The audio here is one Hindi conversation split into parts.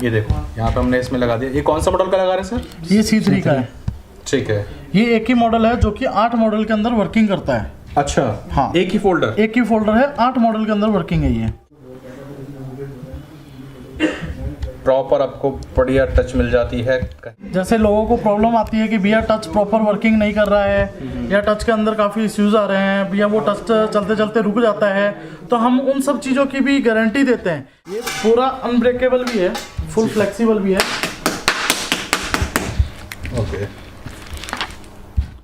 ये देखो यहाँ पे हमने इसमें लगा दिया। ये कौन सा मॉडल का लगा रहे हैं सर? ये C3 का है। ठीक है। ये एक ही मॉडल है जो कि 8 मॉडल के अंदर वर्किंग करता है। अच्छा हाँ, एक ही फोल्डर? एक ही फोल्डर है, 8 मॉडल के अंदर वर्किंग है ये। प्रॉपर आपको बढ़िया टच मिल जाती है। जैसे लोगों को प्रॉब्लम आती है कि भैया टच प्रॉपर वर्किंग नहीं कर रहा है या टच के अंदर काफ़ी इश्यूज आ रहे हैं, भैया वो टच चलते चलते रुक जाता है, तो हम उन सब चीज़ों की भी गारंटी देते हैं। ये पूरा अनब्रेकेबल भी है, फुल फ्लेक्सिबल भी है। ओके।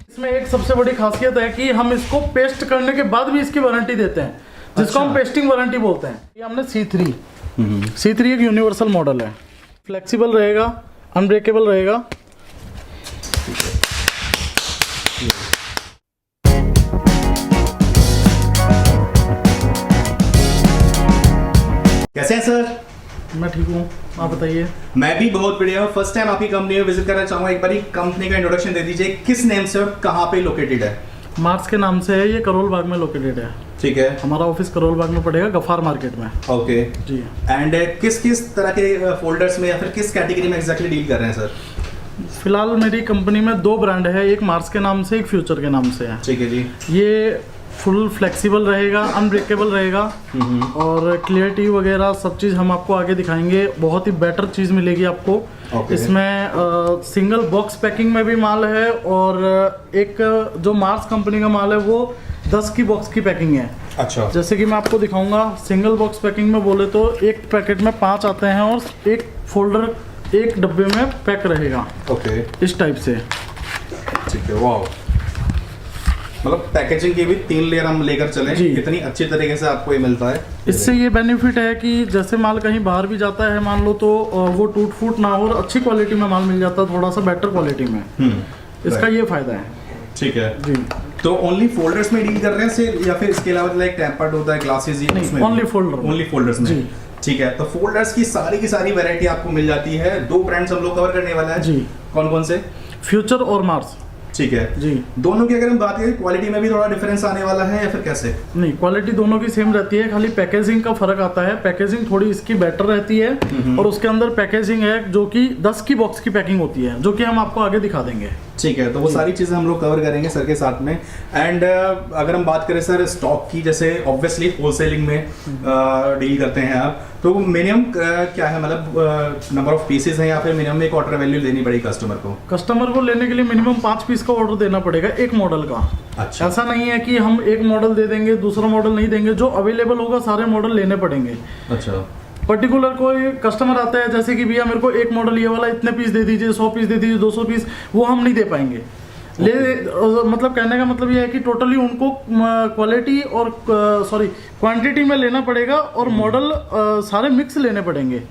इसमें एक सबसे बड़ी खासियत है कि हम इसको पेस्ट करने के बाद भी इसकी वारंटी देते हैं, जिसको हम पेस्टिंग वारंटी बोलते हैं। ये हमने C3 एक यूनिवर्सल मॉडल है, फ्लेक्सिबल रहेगा, अनब्रेकेबल रहेगा। कैसे हैं सर? मैं ठीक हूँ, आप बताइए। मैं भी बहुत बढ़िया हूँ। फर्स्ट टाइम आपकी कंपनी में विजिट करना चाहूंगा। एक बार कंपनी का इंट्रोडक्शन दे दीजिए, किस नेम से और कहाँ पे लोकेटेड है? मार्स के नाम से है, ये करोल बाग में लोकेटेड है। ठीक है। हमारा ऑफिस करोल बाग में पड़ेगा, गफार मार्केट में। ओके जी। एंड किस किस तरह के फोल्डर्स में या फिर किस कैटेगरी में एग्जैक्टली डील कर रहे हैं सर? फिलहाल मेरी कंपनी में 2 ब्रांड है, एक मार्स के नाम से, एक फ्यूचर के नाम से है। ठीक है जी। ये फुल फ्लेक्सिबल रहेगा, अनब्रेकेबल रहेगा और क्लियरिटी वगैरह सब चीज़ हम आपको आगे दिखाएंगे। बहुत ही बेटर चीज़ मिलेगी आपको। इसमें सिंगल बॉक्स पैकिंग में भी माल है और एक जो मार्स कंपनी का माल है वो 10 की बॉक्स की पैकिंग है। अच्छा। जैसे कि मैं आपको दिखाऊंगा, सिंगल बॉक्स पैकिंग में बोले तो एक पैकेट में 5 आते हैं और एक फोल्डर एक डब्बे में पैक रहेगा। ओके। इस टाइप से। ठीक है। वाह, मतलब पैकेजिंग की भी 3 लेयर हम लेकर चले, इतनी अच्छी तरीके से आपको ये मिलता है। इससे ये बेनिफिट है कि जैसे माल कहीं बाहर भी जाता है मान लो, तो वो टूट फूट ना हो और अच्छी क्वालिटी में माल मिल जाता है, थोड़ा सा बेटर क्वालिटी में। इसका ये फायदा है। ठीक है जी। तो ओनली फोल्डर्स में डील कर रहे हैं सिर्फ, या फिर इसके अलावा लाइक टेम्पर्ड होता है, ग्लासेस, ये नहीं, ओनली फोल्डर, ओनली फोल्डर्स में। जी। ठीक है। तो फोल्डर्स की सारी वैरायटी आपको मिल जाती है। 2 ब्रांड्स हम लोग कवर करने वाला है जी। कौन कौन से? फ्यूचर और मार्स। ठीक है जी। दोनों की अगर हम बात करें, क्वालिटी में भी थोड़ा डिफरेंस आने वाला है या फिर कैसे? नहीं, क्वालिटी दोनों की सेम रहती है, खाली पैकेजिंग का फर्क आता है। पैकेजिंग थोड़ी इसकी बेटर रहती है और उसके अंदर पैकेजिंग है जो कि 10 की बॉक्स की पैकिंग होती है, जो कि हम आपको आगे दिखा देंगे। ठीक है। तो वो सारी चीज़ें हम लोग कवर करेंगे सर के साथ में। एंड अगर हम बात करें सर स्टॉक की, जैसे ऑब्वियसली होलसेलिंग में डील करते हैं आप, तो मिनिमम क्या है, मतलब नंबर ऑफ पीसेस हैं या फिर मिनिमम एक ऑर्डर वैल्यू देनी पड़ेगी कस्टमर को? कस्टमर को लेने के लिए मिनिमम 5 पीस का ऑर्डर देना पड़ेगा एक मॉडल का। अच्छा। ऐसा नहीं है कि हम एक मॉडल दे देंगे, दूसरा मॉडल नहीं देंगे। जो अवेलेबल होगा सारे मॉडल लेने पड़ेंगे। अच्छा। पर्टिकुलर कोई कस्टमर आता है जैसे कि भैया मेरे को एक मॉडल ये वाला इतने पीस दे दीजिए, 100 पीस दे दीजिए, 200 पीस, वो हम नहीं दे पाएंगे। मतलब कहने का मतलब ये है कि टोटली उनको क्वालिटी और क्वांटिटी में लेना पड़ेगा और मॉडल सारे मिक्स लेने पड़ेंगे।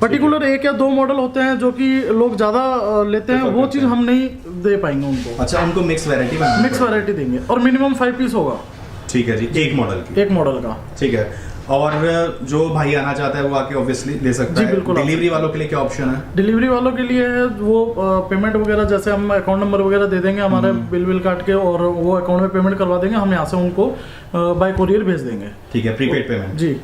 पर्टिकुलर 1 या 2 मॉडल होते हैं जो कि लोग ज़्यादा लेते हैं, वो चीज़ हम नहीं दे पाएंगे उनको। अच्छा, उनको मिक्स वैरायटी देंगे और मिनिमम 5 पीस होगा। ठीक है जी, एक मॉडल का। ठीक है। और जो भाई आना चाहता है वो आके ऑब्वियसली ले सकता है। बिल्कुल। डिलीवरी वालों के लिए क्या ऑप्शन है? डिलीवरी वालों के लिए है वो पेमेंट वगैरह, जैसे हम अकाउंट नंबर वगैरह दे देंगे हमारे बिल काट के और वो अकाउंट में पेमेंट करवा देंगे, हम यहाँ से उनको बाय कोरियर भेज देंगे। ठीक है, प्रीपेड पेमेंट। जी।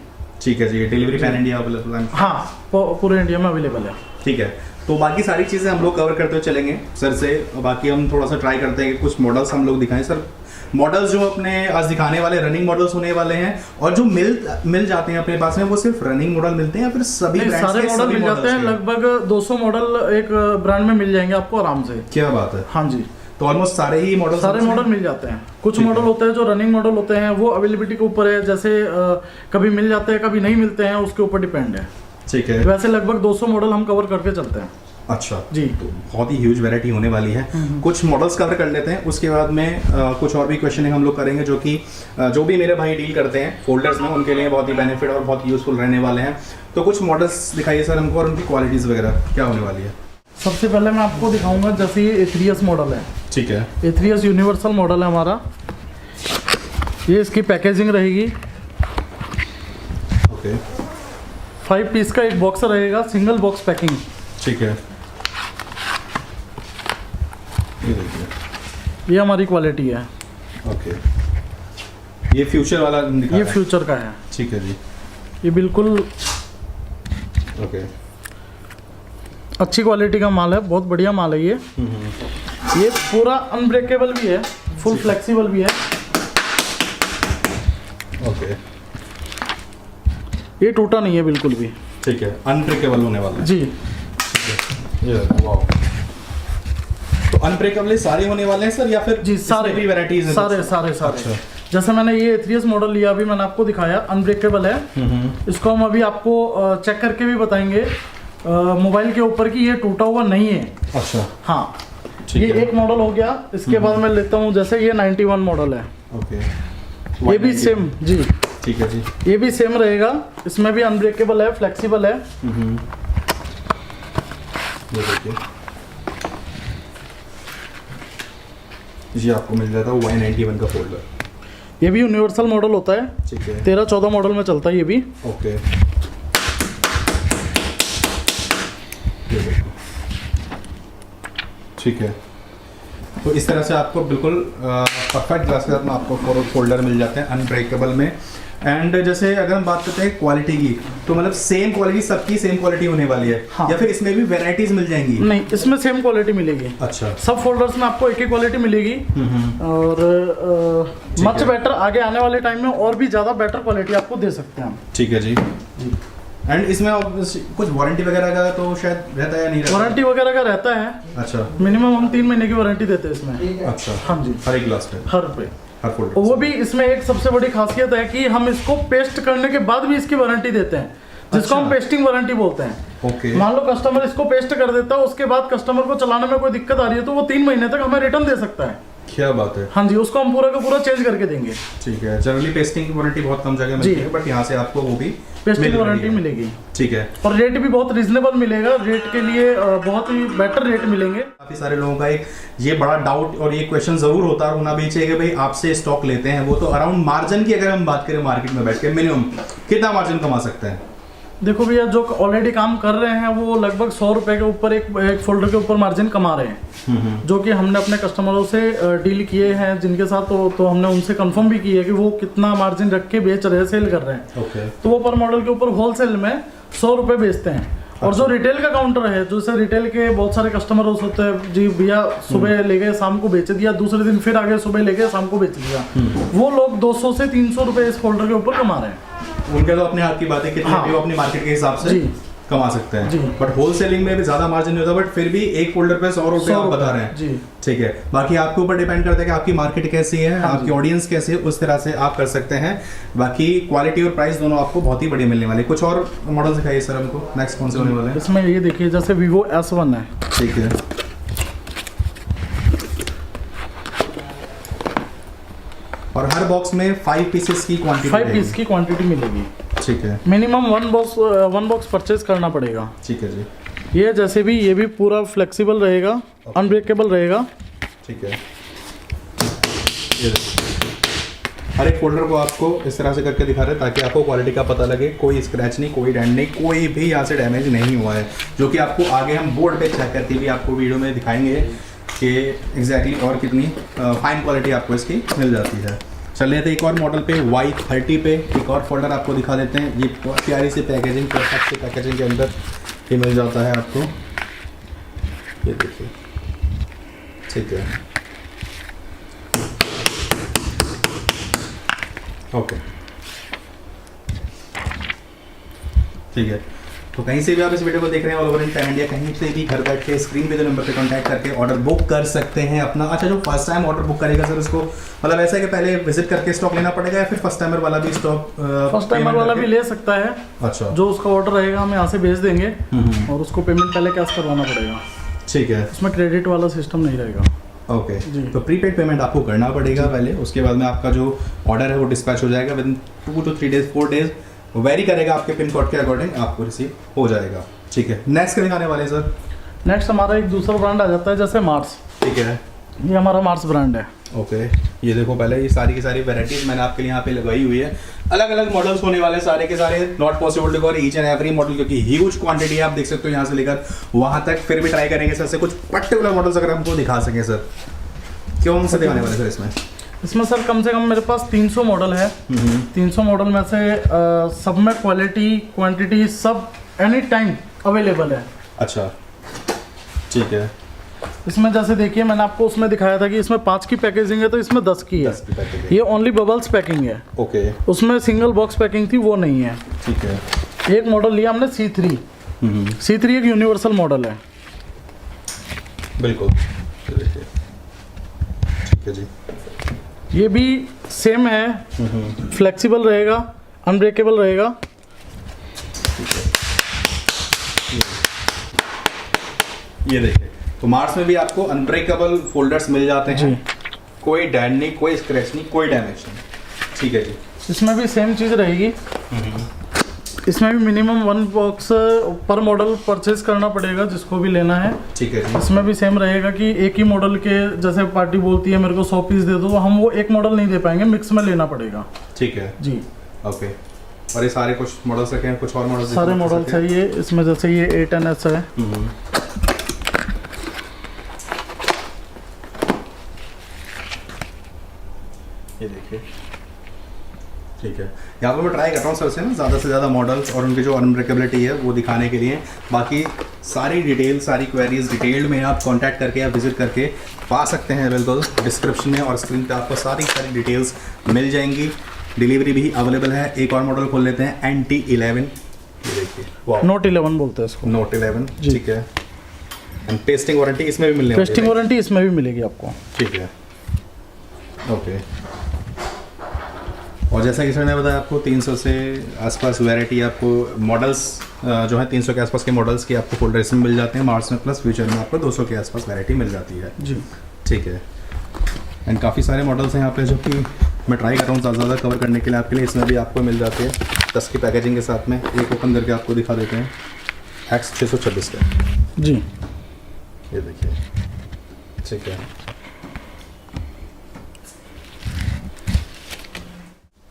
ठीक है जी। डिलीवरी पैन इंडिया अवेलेबल है? हाँ, पूरे इंडिया में अवेलेबल है। ठीक है। तो बाकी सारी चीज़ें हम लोग कवर करते हुए चलेंगे सर से। बाकी हम थोड़ा सा ट्राई करते हैं कि कुछ मॉडल्स हम लोग दिखाएं सर। मॉडल्स जो अपने आज दिखाने वाले रनिंग मॉडल्स होने वाले हैं, और जो मिल जाते हैं अपने पास में, वो सिर्फ रनिंग मॉडल मिलते हैं या फिर सभी सारे मॉडल मिल जाते हैं? लगभग 200 मॉडल एक ब्रांड में मिल जाएंगे आपको आराम से। क्या बात है। हाँ जी। तो ऑलमोस्ट सारे मॉडल मिल जाते हैं। कुछ मॉडल होते हैं जो रनिंग मॉडल होते हैं, वो अवेलेबिलिटी के ऊपर है, जैसे कभी मिल जाते हैं कभी नहीं मिलते हैं, उसके ऊपर डिपेंड है। ठीक है। वैसे लगभग 200 मॉडल हम कवर करके चलते हैं। अच्छा जी। तो बहुत ही ह्यूज वैरायटी होने वाली है। कुछ मॉडल्स कवर कर लेते हैं, उसके बाद में कुछ और भी क्वेश्चनिंग हम लोग करेंगे, जो कि जो भी मेरे भाई डील करते हैं फोल्डर्स में, उनके लिए बहुत ही बेनिफिट और बहुत यूजफुल रहने वाले हैं। तो कुछ मॉडल्स दिखाइए सर हमको, और उनकी क्वालिटीज़ वगैरह क्या होने वाली है? सबसे पहले मैं आपको दिखाऊंगा, जैसे ये A3S मॉडल है। ठीक है। A3S यूनिवर्सल मॉडल है हमारा। ये इसकी पैकेजिंग रहेगी। ओके। 5 पीस का एक बॉक्स रहेगा, सिंगल बॉक्स पैकिंग। ठीक है। ये देखिए, ये हमारी क्वालिटी है। ओके। ये फ्यूचर वाला ये फ्यूचर का है। ठीक है जी। ये बिल्कुल ओके। अच्छी क्वालिटी का माल है, बहुत बढ़िया माल है ये पूरा अनब्रेकेबल भी है, फुल फ्लेक्सिबल भी है। ओके, ये टूटा नहीं है बिल्कुल भी। ठीक है, अनब्रेकेबल होने वाला है जी। ये वाओ, तो अनब्रेकेबल सारे होने वाले हैं सर, या फिर जी सारे भी वैरायटीज हैं? सारे सारे सारे। अच्छा। जैसे मैंने ये 3S मॉडल लिया, अभी मैंने आपको दिखाया, अनब्रेकेबल है। इसको हम अभी आपको चेक करके भी बताएंगे मोबाइल के ऊपर कि ये टूटा हुआ नहीं है। अच्छा, हाँ, ठीक ये है। एक मॉडल हो गया। इसके बाद मैं लेता हूँ, जैसे ये 91 मॉडल है। ओके, ये भी सेम जी, ठीक है जी। ये भी सेम रहेगा, इसमें भी अनब्रेकेबल है, फ्लेक्सिबल है। ये देखिए, ये आपको मिल जाता है Y91 का फोल्डर। ये भी यूनिवर्सल मॉडल होता है, ठीक है। 13-14 मॉडल में चलता है ये भी। ओके, ये देखो, ठीक है। तो इस तरह से आपको बिल्कुल परफेक्ट ग्लास के साथ में आपको फोल्डर मिल जाते हैं अनब्रेकेबल में। एंड जैसे अगर हम बात करते हैं क्वालिटी की, तो मतलब सेम क्वालिटी, सबकी सेम क्वालिटी होने वाली है? हाँ। या फिर इसमें भी वैरायटीज मिल जाएंगी? नहीं, इसमें सेम क्वालिटी मिलेगी। अच्छा, सब फोल्डर्स में आपको एक ही क्वालिटी मिलेगी। और मच है। बेटर, आगे आने वाले टाइम में और भी ज़्यादा बेटर क्वालिटी आपको दे सकते हैं हम। ठीक है जी। एंड इसमें कुछ वारंटी वगैरह का तो शायद रहता है या नहीं रहता? वारंटी वगैरह का रहता है, अच्छा, मिनिमम हम 3 महीने की वारंटी देते हैं इसमें। अच्छा, हाँ जी, हर एक ग्लास पे, हर पे। हर फोल्डर। वो भी इसमें एक सबसे बड़ी खासियत है कि हम इसको पेस्ट करने के बाद भी इसकी वारंटी देते हैं, जिसको हम अच्छा। पेस्टिंग वारंटी बोलते हैं। ओके, मान लो कस्टमर इसको पेस्ट कर देता है, उसके बाद कस्टमर को चलाने में कोई दिक्कत आ रही है तो वो 3 महीने तक हमें रिटर्न दे सकता है। क्या बात है। हाँ जी, उसको हम पूरा का पूरा चेंज करके देंगे। ठीक है, जनरली पेस्टिंग की वारंटी बहुत कम जगह मिलती है, बट यहाँ से आपको वो भी पेस्टिंग मिल रही वारंटी है। मिलेगी। ठीक है, और रेट भी बहुत रीजनेबल मिलेगा, रेट के लिए बहुत ही बेटर रेट मिलेंगे। काफी सारे लोगों का एक ये बड़ा डाउट और ये क्वेश्चन जरूर होता है होना भी चाहिए कि भाई आपसे स्टॉक लेते हैं वो, तो अराउंड मार्जिन की अगर हम बात करें मार्केट में बैठ के मिनिमम कितना मार्जिन कमा सकते हैं? देखो भैया, जो ऑलरेडी काम कर रहे हैं वो लगभग 100 रुपए के ऊपर एक फोल्डर के ऊपर मार्जिन कमा रहे हैं, जो कि हमने अपने कस्टमरों से डील किए हैं जिनके साथ, तो हमने उनसे कंफर्म भी किया है कि वो कितना मार्जिन रख के बेच रहे हैं, सेल कर रहे हैं। ओके, तो वो पर मॉडल के ऊपर होलसेल में 100 रुपए बेचते हैं। और जो रिटेल का काउंटर है, जैसे रिटेल के बहुत सारे कस्टमर होते हैं, जी भैया सुबह ले गए शाम को बेच दिया, दूसरे दिन फिर आगे सुबह ले गए शाम को बेच दिया, वो लोग 200 से 300 रुपए इस फोल्डर के ऊपर कमा रहे हैं। उनके तो अपने हाथ की बात है, कितने हाँ। भी वो अपनी मार्केट के हिसाब से जी। कमा सकते जी। हैं, बट होलसेलिंग में भी ज्यादा मार्जिन नहीं होता, बट फिर भी एक फोल्डर पे 100 रुपए आप बता रहे हैं। जी। ठीक है, बाकी आपके ऊपर डिपेंड करता है कि आपकी मार्केट कैसी है, हाँ आपकी ऑडियंस कैसी है, उस तरह से आप कर सकते हैं। बाकी क्वालिटी और प्राइस दोनों आपको बहुत ही बढ़िया मिलने वाले। कुछ और मॉडल दिखाइए सर हमको, नेक्स्ट कौन से होने वाले हैं? इसमें ये देखिए, जैसे Vivo S1 है। ठीक है, और हर बॉक्स में 5 पीसेस की क्वांटिटी 5 पीस की क्वांटिटी मिलेगी। ठीक है, मिनिमम 1 बॉक्स परचेज करना पड़ेगा। ठीक है जी, ये जैसे भी, ये भी पूरा फ्लेक्सिबल रहेगा, अनब्रेकेबल रहेगा। ठीक है। ये देखिए, हर एक फोल्डर को आपको इस तरह से करके दिखा रहे हैं ताकि आपको क्वालिटी का पता लगे, कोई स्क्रैच नहीं, कोई डेंट नहीं, कोई भी यहाँ से डैमेज नहीं हुआ है, जो कि आपको आगे हम बोर्ड पे चेक करके भी आपको वीडियो में दिखाएंगे कि एग्जैक्टली और कितनी फाइन क्वालिटी आपको इसकी मिल जाती है। चलिए तो एक और मॉडल पे Y30 पे एक और फोल्डर आपको दिखा देते हैं। ये बहुत प्यारी सी पैकेजिंग, परफेक्ट सी पैकेजिंग के अंदर ये मिल जाता है आपको, ये देखिए। ठीक है, ओके, ठीक है। तो कहीं से भी आप इस वीडियो को देख रहे हैं all over in pan India, कहीं से भी घर बैठ के स्क्रीन पे जो नंबर पे कांटेक्ट करके ऑर्डर बुक कर सकते हैं अपना। अच्छा, जो फर्स्ट टाइम ऑर्डर बुक करेगा सर, उसको मतलब ऐसा है कि पहले विजिट करके स्टॉक लेना पड़ेगा, या फिर फर्स्ट टाइमर वाला भी स्टॉक फर्स्ट टाइमर वाला भी ले सकता है। अच्छा, जो उसका ऑर्डर रहेगा हम यहाँ से भेज देंगे और उसको पेमेंट पहले कैश करवाना पड़ेगा। ठीक है, इसमें क्रेडिट वाला सिस्टम नहीं रहेगा। ओके जी। तो प्रीपेड पेमेंट आपको करना पड़ेगा पहले, उसके बाद में आपका जो ऑर्डर है वो डिस्पैच हो जाएगा with 2 to 3 days 4 days, very करेगा आपके पिन कोड के अकॉर्डिंग, आपको रिसीव हो जाएगा। ठीक है, नेक्स्ट करेंगे आने वाले सर? नेक्स्ट हमारा एक दूसरा ब्रांड आ जाता है, जैसे मार्स। ठीक है, ये हमारा मार्स ब्रांड है। ओके, ये देखो पहले ये सारी की सारी वैरायटीज मैंने आपके लिए यहाँ पे लगाई हुई है। अलग अलग मॉडल्स होने वाले सारे के सारे, not possible to cover each and every model, क्योंकि ह्यूज क्वांटिटी है, आप देख सकते हो यहाँ से लेकर वहाँ तक। फिर भी ट्राई करेंगे सर से कुछ पर्टिकुलर मॉडल्स अगर हमको दिखा सकें सर, क्यों से दिखाने वाले सर इसमें? इसमें सर कम से कम मेरे पास 300 मॉडल है। 300 मॉडल में से सब में क्वालिटी क्वांटिटी सब एनी टाइम अवेलेबल है। अच्छा, ठीक है। इसमें जैसे देखिए मैंने आपको उसमें दिखाया था कि इसमें 5 की पैकेजिंग है तो इसमें 10 की है। 10 की पैकेजिंग। ये ओनली बबल्स पैकिंग है। ओके। उसमें सिंगल बॉक्स पैकिंग थी, वो नहीं है। ठीक है। एक मॉडल लिया हमने C3। C3 एक यूनिवर्सल मॉडल है। बिल्कुल। ठीक है जी। ये भी सेम है, फ्लेक्सिबल रहेगा, अनब्रेकेबल रहेगा। ये देखिए, तो मार्स में भी आपको अनब्रेकेबल फोल्डर्स मिल जाते हैं। कोई डेंट नहीं, कोई स्क्रैच नहीं, कोई डैमेज नहीं। ठीक है जी। इसमें भी सेम चीज़ रहेगी। इसमें भी मिनिमम 1 बॉक्स पर मॉडल परचेज करना पड़ेगा जिसको भी लेना है। ठीक है जी। इसमें भी सेम रहेगा कि एक ही मॉडल के, जैसे पार्टी बोलती है मेरे को 100 पीस दे दो, हम वो एक मॉडल नहीं दे पाएंगे, मिक्स में लेना पड़ेगा। ठीक है जी। ओके। और ये सारे कुछ मॉडल्स रखे हैं, कुछ और मॉडल्स? सारे मॉडल्स है ये। इसमें जैसे ये 8NS है। ये देखिए। ठीक है, यहाँ पर मैं ट्राई कर रहा हूँ सर से ना ज़्यादा से ज़्यादा मॉडल्स और उनकी जो अनब्रेकेबिलिटी है वो दिखाने के लिए। बाकी सारी डिटेल, सारी क्वेरीज डिटेल में आप कांटेक्ट करके या विजिट करके पा सकते हैं। बिल्कुल डिस्क्रिप्शन में और स्क्रीन पे आपको सारी डिटेल्स मिल जाएंगी। डिलीवरी भी अवेलेबल है। एक और मॉडल खोल लेते हैं, NT11। ये देखिए, Note 11 बोलते हैं इसको। Note 11। ठीक है। एंड पेस्टिंग वारंटी इसमें भी मिलने वाली है? पेस्टिंग वारंटी इसमें भी मिलेगी आपको। ठीक है। ओके। और जैसा कि सर ने बताया आपको 300 से आसपास वैरायटी आपको मॉडल्स जो है 300 के आसपास के मॉडल्स के आपको फोल्डर इसमें मिल जाते हैं मार्स में, प्लस फ्यूचर में आपको 200 के आसपास वैरायटी मिल जाती है। जी। ठीक है। एंड काफ़ी सारे मॉडल्स हैं यहाँ पे जो कि मैं ट्राई कर रहा हूँ ज़्यादा कवर करने के लिए आपके लिए। इसमें भी आपको मिल जाते हैं 10 की पैकेजिंग के साथ में। एक ओपन करके आपको दिखा देते हैं, X626 का। जी। ये देखिए। ठीक है।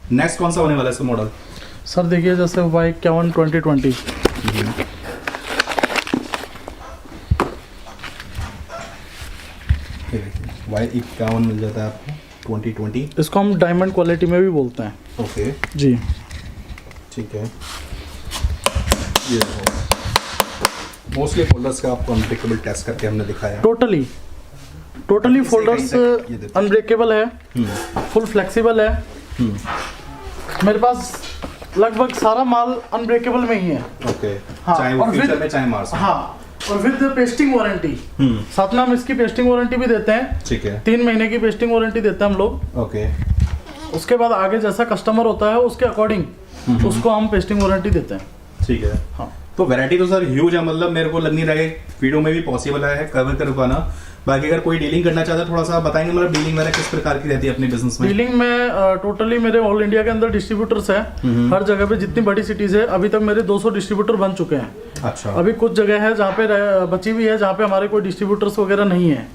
नेक्स्ट कौन सा होने वाला है इसका मॉडल? सर देखिए जैसे Y51 2020। ये देखिए, Y51 मिल जाता है आपको 2020। इसको हम डायमंड क्वालिटी में भी बोलते हैं। ओके जी। ठीक है। ये मोस्टली फोल्डर्स का आपको अनब्रेकेबल टेस्ट करके हमने दिखाया। टोटली फोल्डर्स अनब्रेकेबल है, फुल फ्लेक्सिबल है। मेरे पास लगभग सारा माल अनब्रेकेबल में ही है। ओके। हाँ, चाहे वो और फ्यूचर फिर- में चाहे मार्स में। हाँ, और विद पेस्टिंग वारंटी साथ में हम इसकी पेस्टिंग वारंटी भी देते हैं। ठीक है। 3 महीने की पेस्टिंग वारंटी देते हैं हम लोग। ओके। उसके बाद आगे जैसा कस्टमर होता है उसके अकॉर्डिंग उसको हम पेस्टिंग वारंटी देते हैं। ठीक है। हाँ। तो वैरायटी तो सर ह्यूज है, मतलब मेरे को लग नहीं रहा है वीडियो में भी पॉसिबल है कवर कर पाना। बाकी अगर कोई डीलिंग करना चाहता है थोड़ा सा बताएंगे, मतलब डीलिंग वगैरह किस प्रकार की रहती है अपने बिजनेस में? डीलिंग में टोटली मेरे ऑल इंडिया के अंदर डिस्ट्रीब्यूटर्स है। हर जगह पे जितनी बड़ी सिटीज है, अभी तक मेरे 200 डिस्ट्रीब्यूटर बन चुके हैं। अच्छा। अभी कुछ जगह है जहाँ पे बची हुई है जहाँ पे हमारे कोई डिस्ट्रीब्यूटर्स वगैरह नहीं है।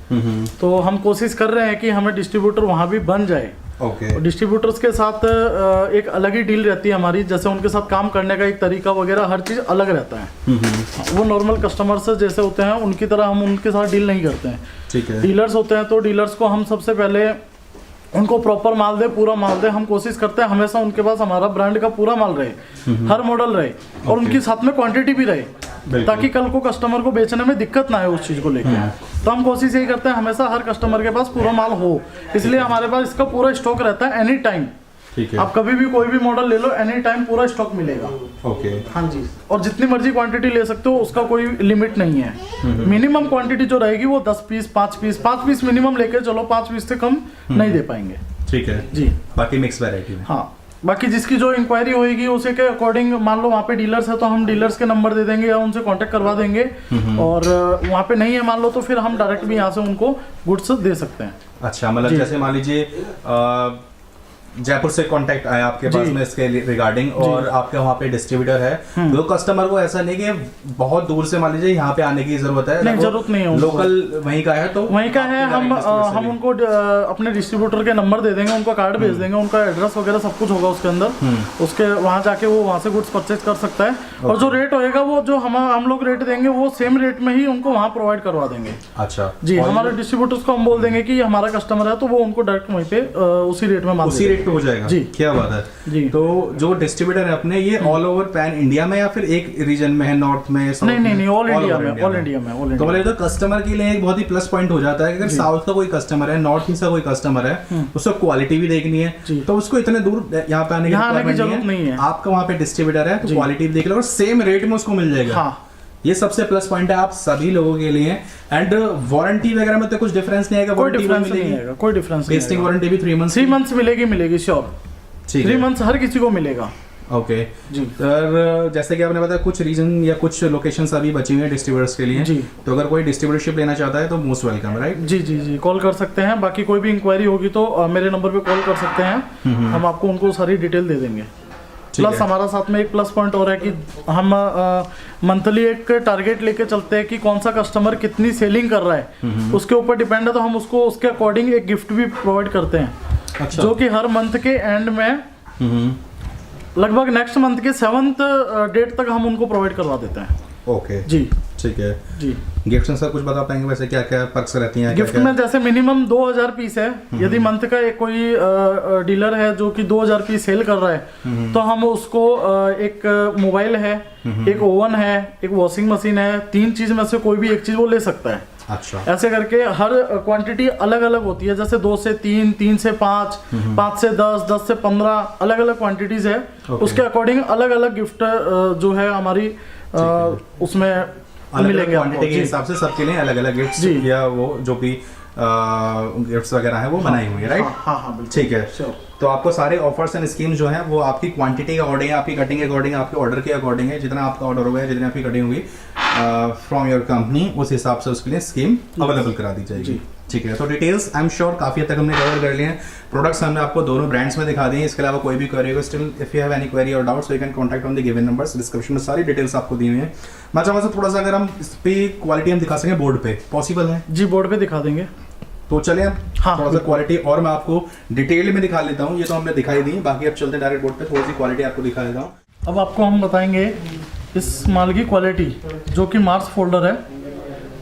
तो हम कोशिश कर रहे हैं कि हमें डिस्ट्रीब्यूटर वहाँ भी बन जाए। ओके। और डिस्ट्रीब्यूटर्स के साथ एक अलग ही डील रहती है हमारी, जैसे उनके साथ काम करने का एक तरीका वगैरह हर चीज़ अलग रहता है। वो नॉर्मल कस्टमर्स जैसे होते हैं उनकी तरह हम उनके साथ डील नहीं करते हैं। ठीक है। डीलर्स होते हैं तो डीलर्स को हम सबसे पहले उनको प्रॉपर माल दे, पूरा माल दे। हम कोशिश करते हैं हमेशा उनके पास हमारा ब्रांड का पूरा माल रहे, हर मॉडल रहे, और उनकी साथ में क्वांटिटी भी रहे, ताकि कल को कस्टमर को बेचने में दिक्कत ना आए उस चीज़ को लेकर। तो हम कोशिश यही करते हैं हमेशा हर कस्टमर के पास पूरा माल हो, इसलिए हमारे पास इसका पूरा स्टॉक रहता है एनी टाइम। ठीक है। आप कभी भी कोई भी मॉडल ले लो, एनी टाइम पूरा स्टॉक मिलेगा। ओके। हाँ जी, और जितनी मर्जी क्वांटिटी ले सकते हो, उसका कोई लिमिट नहीं है। मिनिमम क्वांटिटी जो रहेगी वो 10 पीस 5 पीस मिनिमम लेके चलो, 5 पीस से कम नहीं दे पाएंगे। ठीक है जी। बाकी मिक्स वैरायटी में। हाँ, बाकी जिसकी जो इंक्वायरी होगी उसी के अकॉर्डिंग, मान लो वहाँ पे डीलर्स है तो हम डीलर्स के नंबर दे देंगे या उनसे कांटेक्ट करवा देंगे, और वहाँ पे नहीं है मान लो तो फिर हम डायरेक्ट भी यहाँ से उनको गुड्स दे सकते हैं। अच्छा, मतलब जैसे मान लीजिए जयपुर से कांटेक्ट आया आपके पास में इसके रिगार्डिंग, और आपके वहाँ पे डिस्ट्रीब्यूटर है, तो कस्टमर को ऐसा नहीं कि बहुत दूर से मान लीजिए यहाँ पे आने की जरूरत है, नहीं, जरूरत नहीं है उनको। लोकल वहीं का है तो वहीं का है, हम उनको अपने डिस्ट्रीब्यूटर के नंबर दे देंगे, उनका कार्ड भेज देंगे, उनका एड्रेस वगैरह सब कुछ होगा उसके अंदर। उसके वहाँ जाके वो वहाँ से गुड्स परचेज कर सकता है, और जो रेट होएगा वो जो हम लोग रेट देंगे वो सेम रेट में ही उनको वहाँ प्रोवाइड करवा देंगे। अच्छा जी, हमारे डिस्ट्रीब्यूटर्स को हम बोल देंगे कि हमारा कस्टमर है, तो वो उनको डायरेक्ट वहीं पे उसी रेट में उसी रेट पे हो जाएगा जी। क्या बात है जी। तो जो डिस्ट्रीब्यूटर है अपने ये ऑल ओवर पैन इंडिया में या फिर एक रीजन में है, नॉर्थ में, साउथ नहीं नहीं नहीं, ऑल All इंडिया over में, ऑल इंडिया में, ऑल तो इंडिया। बोले तो कस्टमर के लिए एक बहुत ही प्लस पॉइंट हो जाता है कि अगर साउथ का कोई कस्टमर है, नॉर्थ ईस्ट का कोई कस्टमर है, उसको क्वालिटी भी देखनी है जी। तो उसको इतने दूर यहाँ पे आने की यहाँ आने की requirement जरूरत नहीं है। आपका वहाँ पे डिस्ट्रीब्यूटर है तो जी। क्वालिटी भी देख लो और सेम रेट में उसको मिल जाएगा। हाँ, ये सबसे प्लस पॉइंट है आप सभी लोगों के लिए। एंड वारंटी वगैरह में तो कुछ डिफरेंस नहीं आएगा, कोई वारंटी डिफरेंस नहीं आएगा, कोई डिफरेंस नहीं टेस्टिंग आएगा। वारंटी भी 3 मंथ्स 3 मंथ्स मिलेगी श्योर। ठीक 3 है मंथ्स हर किसी को मिलेगा। ओके जी। सर जैसे कि आपने बताया कुछ रीजन या कुछ लोकेशंस अभी बची हुई हैं डिस्ट्रीब्यूटर्स के लिए जी। तो अगर कोई डिस्ट्रीब्यूटरशिप लेना चाहता है तो मोस्ट वेलकम, राइट? जी जी जी, कॉल कर सकते हैं। बाकी कोई भी इंक्वायरी होगी तो मेरे नंबर पे कॉल कर सकते हैं, हम आपको उनको सारी डिटेल दे देंगे। ठीक प्लस है। हमारा साथ में एक प्लस पॉइंट और है कि हम मंथली एक टारगेट लेके चलते हैं कि कौन सा कस्टमर कितनी सेलिंग कर रहा है, उसके ऊपर डिपेंड है, तो हम उसको उसके अकॉर्डिंग एक गिफ्ट भी प्रोवाइड करते हैं। अच्छा। जो कि हर मंथ के एंड में लगभग नेक्स्ट मंथ के 7th डेट तक हम उनको प्रोवाइड करवा देते हैं। ओके जी ठीक है। जी। गिफ्ट में सर कुछ बता पाएंगे वैसे क्या क्या पर्क्स रहती हैं? गिफ्ट में जैसे मिनिमम 2000 पीस है, यदि मंथ का एक कोई डीलर है जो कि 2000 पीस सेल कर रहा है तो हम उसको एक मोबाइल है, एक ओवन है, एक वॉशिंग मशीन है, 3 चीज में से कोई भी एक चीज वो ले सकता है। अच्छा ऐसे करके हर क्वांटिटी अलग अलग होती है, जैसे 2 से 3, 3 से 5, 5 से 10, 10 से 15 अलग अलग क्वांटिटीज है। उसके अकॉर्डिंग अलग अलग गिफ्ट जो है हमारी उसमें अलग अलग मिलेंगे आपको। क्वांटिटी के जी। हिसाब से सबके लिए अलग अलग गिफ्ट्स जी। या वो जो भी गिफ्ट्स वगैरह है वो बनाई हुई है, राइट? हाँ हाँ बिल्कुल। ठीक है। Sure। तो आपको सारे ऑफर्स एंड स्कीम जो है वो आपकी क्वांटिटी के अकॉर्डिंग है, आपकी कटिंग के अकॉर्डिंग, आपके ऑर्डर के अकॉर्डिंग है। जितना आपका ऑर्डर होगा, जितनी आपकी कटिंग होगी फ्रॉम योर कंपनी, उस हिसाब से उसके लिए स्कीम अवेलेबल करा दी जाएगी। ठीक है। तो डिटेल्स आई एम श्योर काफ़ी हद तक हमने कवर कर लिए हैं। प्रोडक्ट्स हमने आपको दोनों ब्रांड्स में दिखा दिए हैं। इसके अलावा कोई भी क्वेरी होगा, still if you have any query or doubts you can contact on the given numbers. Description में सारी डिटेल्स आपको दी हुई है। मैं चाहूँगा थोड़ा सा अगर हम इस पे क्वालिटी हम दिखा सकें बोर्ड पे, पॉसिबल है? जी, बोर्ड पे दिखा देंगे। तो चले हम हाँ, थोड़ा सा क्वालिटी और मैं आपको डिटेल में दिखा लेता हूँ। ये तो हमने दिखाई दी, बाकी अब चलते हैं डायरेक्ट बोर्ड पे, थोड़ी सी क्वालिटी आपको दिखा देता हूँ। अब आपको हम बताएंगे इस माल की क्वालिटी, जो कि मार्स फोल्डर है।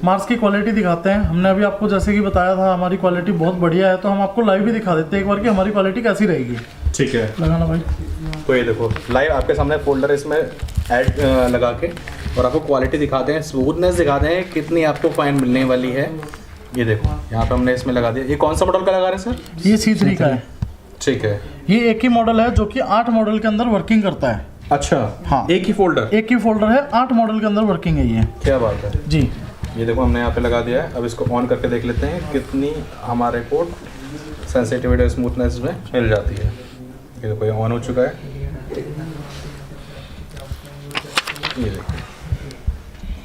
मार्स की क्वालिटी दिखाते हैं। हमने अभी आपको जैसे कि बताया था हमारी क्वालिटी बहुत बढ़िया है, तो हम आपको लाइव भी दिखा देते हैं एक बार कि हमारी क्वालिटी कैसी रहेगी। ठीक है। लगाना भाई। तो ये देखो लाइव आपके सामने फोल्डर इसमें ऐड लगा के और आपको क्वालिटी दिखाते हैं, स्मूथनेस दिखाते हैं, कितनी आपको फाइन मिलने वाली है। ये देखो यहाँ पे हमने इसमें लगा दिया। ये कौन सा मॉडल का लगा रहे हैं सर? ये C3 का है। ठीक है। ये एक ही मॉडल है जो कि 8 मॉडल के अंदर वर्किंग करता है। अच्छा हाँ। एक ही फोल्डर? एक ही फोल्डर है, 8 मॉडल के अंदर वर्किंग है ये। क्या बात है जी। ये देखो हमने यहाँ पे लगा दिया है। अब इसको ऑन करके देख लेते हैं कितनी हमारे को सेंसिटिविटी और स्मूथनेस में मिल जाती है। ये देखो ये ऑन हो चुका है। ये देखो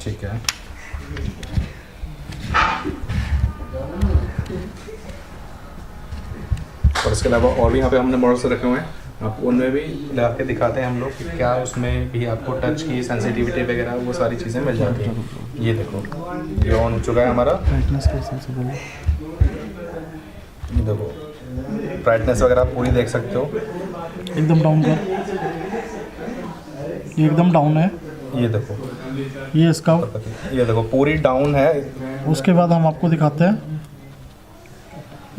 ठीक है। और इसके अलावा और भी यहाँ पे हमने मॉडल्स रखे हुए हैं, आपको उनमें भी लगा के दिखाते हैं हम लोग कि क्या उसमें भी आपको टच की सेंसिटिविटी वगैरह वो सारी चीज़ें मिल जाती हैं। ये देखो ये ऑन हो चुका है हमारा। ये देखो ब्राइटनेस वगैरह आप पूरी देख सकते हो। एकदम डाउन कर, ये एकदम डाउन है। ये देखो ये इसका, ये देखो पूरी डाउन है। उसके बाद हम आपको दिखाते हैं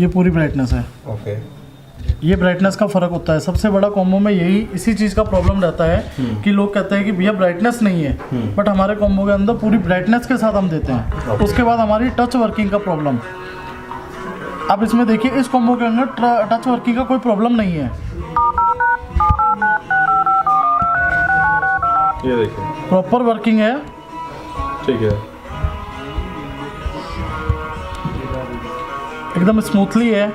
ये पूरी ब्राइटनेस है। ओके। ये ब्राइटनेस का फर्क होता है। सबसे बड़ा कॉम्बो में यही इसी चीज़ का प्रॉब्लम रहता है कि लोग कहते हैं कि भैया ब्राइटनेस नहीं है, बट हमारे कॉम्बो के अंदर पूरी ब्राइटनेस के साथ हम देते हैं। उसके बाद हमारी टच वर्किंग का प्रॉब्लम, आप इसमें देखिए इस कॉम्बो के अंदर टच वर्किंग का कोई प्रॉब्लम नहीं है। ये देखिए प्रॉपर वर्किंग है। ठीक है। एकदम स्मूथली है।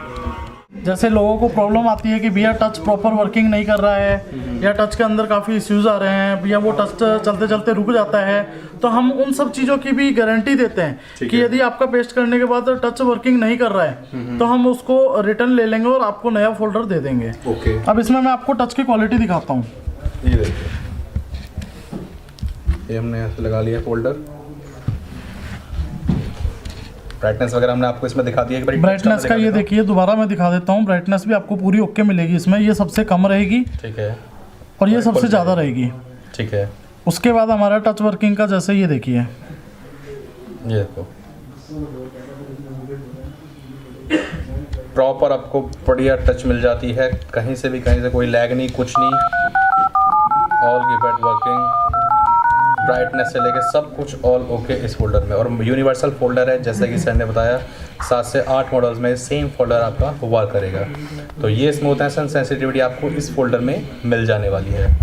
जैसे लोगों को प्रॉब्लम आती है कि भैया टच प्रॉपर वर्किंग नहीं कर रहा है या टच के अंदर काफ़ी इश्यूज आ रहे हैं, भैया वो टच चलते चलते रुक जाता है, तो हम उन सब चीज़ों की भी गारंटी देते हैं कि यदि आपका पेस्ट करने के बाद टच वर्किंग नहीं कर रहा है तो हम उसको रिटर्न ले लेंगे और आपको नया फोल्डर दे देंगे। ओके। अब इसमें मैं आपको टच की क्वालिटी दिखाता हूँ। ये देखिए ये हमने यहाँ से लगा लिया फोल्डर। ब्राइटनेस वगैरह हमने आपको इसमें दिखा दिया। ब्राइटनेस का ये देखिए, दोबारा मैं दिखा देता हूँ। ब्राइटनेस भी आपको पूरी ओके मिलेगी इसमें। ये सबसे कम रहेगी, ठीक है, और ये सबसे ज़्यादा रहेगी। ठीक है। उसके बाद हमारा टच वर्किंग का जैसे ये देखिए, ये देखो प्रॉपर आपको बढ़िया टच मिल जाती है, कहीं से कोई लैग नहीं, कुछ नहीं। ऑल कीपैड वर्किंग, ब्राइटनेस से लेके सब कुछ ऑल ओके इस फोल्डर में। और यूनिवर्सल फोल्डर है, जैसे कि सर ने बताया 7 से 8 मॉडल्स में सेम फोल्डर आपका वर्क करेगा। तो ये स्मूथनेस एंड सेंसिटिविटी आपको इस फोल्डर में मिल जाने वाली है।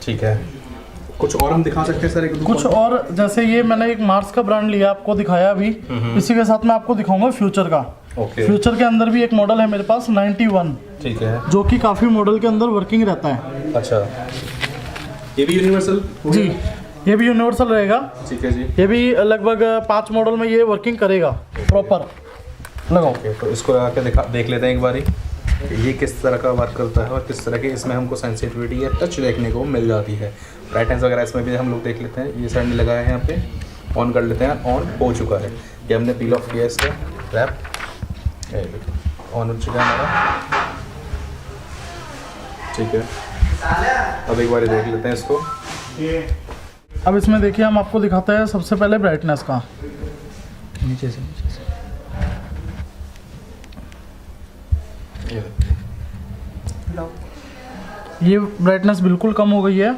ठीक है, कुछ और हम दिखा सकते हैं सर? एक कुछ और, जैसे ये मैंने एक मार्स का ब्रांड लिया, आपको दिखाया अभी। इसी के साथ मैं आपको दिखाऊंगा फ्यूचर का। ओके। फ्यूचर के अंदर भी एक मॉडल है मेरे पास 91, ठीक है, जो कि काफ़ी मॉडल के अंदर वर्किंग रहता है। अच्छा, ये भी यूनिवर्सल? जी, ये भी यूनिवर्सल रहेगा। ठीक है जी। ये भी लगभग 5 मॉडल में ये वर्किंग करेगा प्रॉपर। लगाओ। ओके, तो इसको लगा के देख लेते हैं एक बारी ये किस तरह का वर्क करता है और किस तरह की इसमें हमको सेंसिटिविटी या टच देखने को मिल जाती है। ब्राइटनेस वगैरह इसमें भी हम लोग देख लेते हैं। ये साइड में लगाया है, यहाँ पे ऑन कर लेते हैं। ऑन हो चुका है, ये हमने पील ऑफ किया इसका रैप, ऑन हो चुका है हमारा। ठीक है, अब एक बार देख लेते हैं इसको। अब इसमें देखिए, हम आपको दिखाते हैं सबसे पहले ब्राइटनेस का। नीचे से ये ब्राइटनेस बिल्कुल कम हो गई है,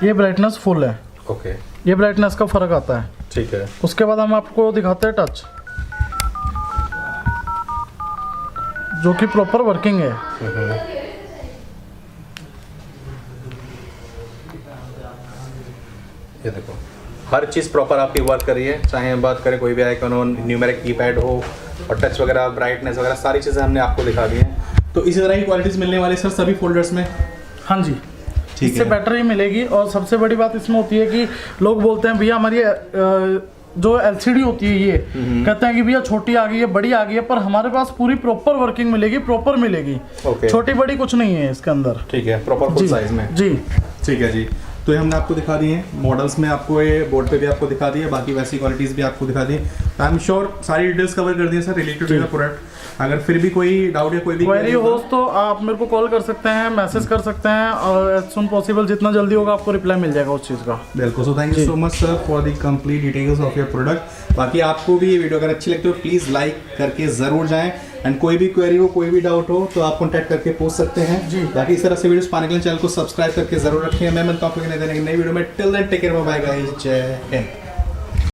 ये ब्राइटनेस फुल है। ओके, ये ब्राइटनेस का फर्क आता है। ठीक है, उसके बाद हम आपको दिखाते हैं टच, जो कि प्रॉपर वर्किंग है। ये देखो, हर चीज़ प्रॉपर आपकी वर्क कर रही है। चाहे हम बात करें कोई भी आइकन हो, न्यूमेरिक कीपैड हो, और टच वगैरह, ब्राइटनेस वगैरह, सारी चीज़ें हमने आपको दिखा दी हैं। तो इसी तरह की क्वालिटीज़ मिलने वाली सर सभी फोल्डर्स में? हाँ जी, ठीक इससे है। बेटर ही मिलेगी। और सबसे बड़ी बात इसमें होती है कि लोग बोलते हैं भैया हमारी जो एलसीडी होती है, ये कहते हैं कि भैया छोटी आ गई है, बड़ी आ गई है, पर हमारे पास पूरी प्रॉपर वर्किंग मिलेगी, प्रॉपर मिलेगी। ओके। छोटी बड़ी कुछ नहीं है इसके अंदर। ठीक है, प्रॉपर फुल साइज में। जी, ठीक है जी। तो ये हमने आपको दिखा दिए मॉडल्स में, आपको ये बोर्ड पे भी आपको दिखा दिए, बाकी वैसी क्वालिटीज़ भी आपको दिखा दी। आई एम श्योर सारी डिटेल्स कवर कर दी sir related to the product. अगर फिर भी कोई डाउट या कोई भी क्वेरी हो तो आप मेरे को कॉल कर सकते हैं, मैसेज कर सकते हैं, और एज सुन पॉसिबल जितना जल्दी होगा आपको रिप्लाई मिल जाएगा उस चीज़ का। बिल्कुल। So thank you so much sir for the complete details of your product. बाकी आपको भी ये वीडियो अगर अच्छी लगती हो प्लीज़ लाइक करके ज़रूर जाएं, एंड कोई भी क्वेरी हो, कोई भी डाउट हो तो आप कॉन्टैक्ट करके पूछ सकते हैं जी। बाकी इस तरह से वीडियोस पाने के लिए चैनल को सब्सक्राइब करके ज़रूर रखें। मैं मिलता हूँ आपको नई वीडियो में। Till then take care, bye bye guys, जय हिंद।